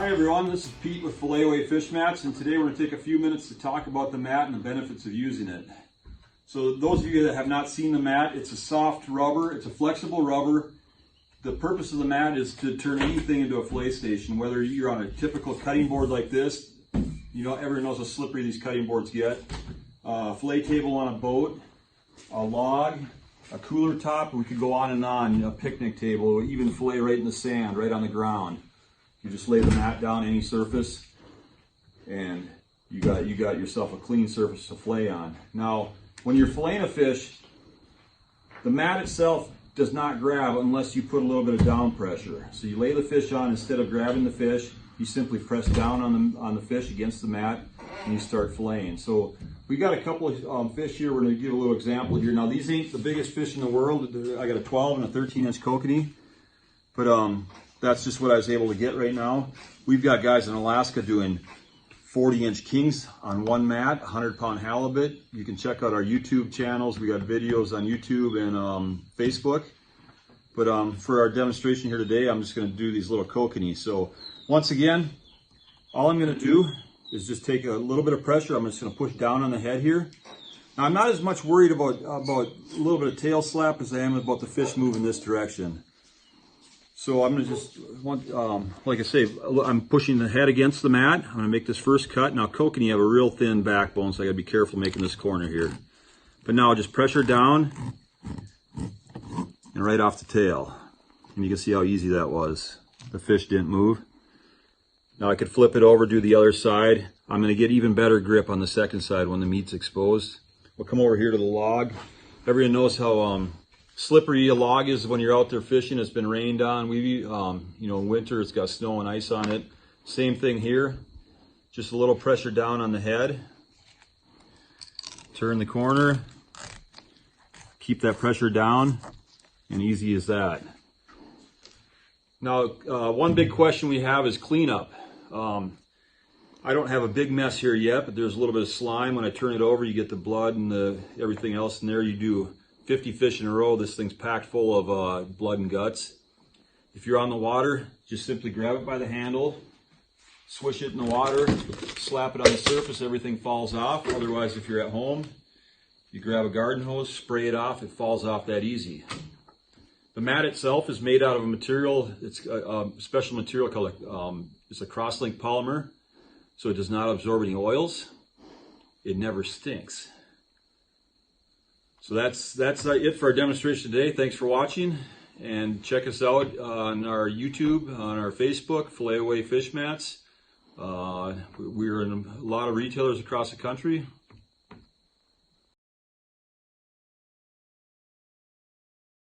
Hi everyone, this is Pete with Fillet Away Fish Mats, and today we're going to take a few minutes to talk about the mat and the benefits of using it. So those of you that have not seen the mat, it's a soft rubber, it's a flexible rubber. The purpose of the mat is to turn anything into a fillet station, whether you're on a typical cutting board like this. You know, everyone knows how slippery these cutting boards get. A fillet table on a boat, a log, a cooler top, we could go on and on, a picnic table, even fillet right in the sand, right on the ground. You just lay the mat down any surface and you got yourself a clean surface to fillet on. Now, when you're filleting a fish, the mat itself does not grab unless you put a little bit of down pressure. So you lay the fish on, instead of grabbing the fish, you simply press down on the fish against the mat and you start filleting. So we got a couple of fish here. We're going to give a little example here. Now these ain't the biggest fish in the world. I got a 12 and a 13-inch kokanee, but that's just what I was able to get right now. We've got guys in Alaska doing 40-inch kings on one mat, 100-pound halibut. You can check out our YouTube channels. We got videos on YouTube and Facebook. But for our demonstration here today, I'm just going to do these little kokanee. So once again, all I'm going to do is just take a little bit of pressure. I'm just going to push down on the head here. Now I'm not as much worried about a little bit of tail slap as I am about the fish moving this direction. So I'm going to just, like I say, I'm pushing the head against the mat. I'm going to make this first cut. Now kokanee have a real thin backbone, so I got to be careful making this corner here. But now just pressure down and right off the tail. And you can see how easy that was. The fish didn't move. Now I could flip it over, do the other side. I'm going to get even better grip on the second side when the meat's exposed. We'll come over here to the log. Everyone knows how slippery a log is when you're out there fishing. It's been rained on. You know, in winter it's got snow and ice on it. Same thing here. Just a little pressure down on the head. Turn the corner. Keep that pressure down, and easy as that. Now, one big question we have is cleanup. I don't have a big mess here yet, but there's a little bit of slime. When I turn it over, you get the blood and everything else in there. You do 50 fish in a row, this thing's packed full of blood and guts. If you're on the water, just simply grab it by the handle, swish it in the water, slap it on the surface, everything falls off. Otherwise, if you're at home, you grab a garden hose, spray it off, it falls off that easy. The mat itself is made out of a material, it's a special material called, it's a cross-linked polymer, so it does not absorb any oils. It never stinks. So that's it for our demonstration today. Thanks for watching, and check us out on our YouTube, on our Facebook, Fillet Away Fish Mats. We're in a lot of retailers across the country.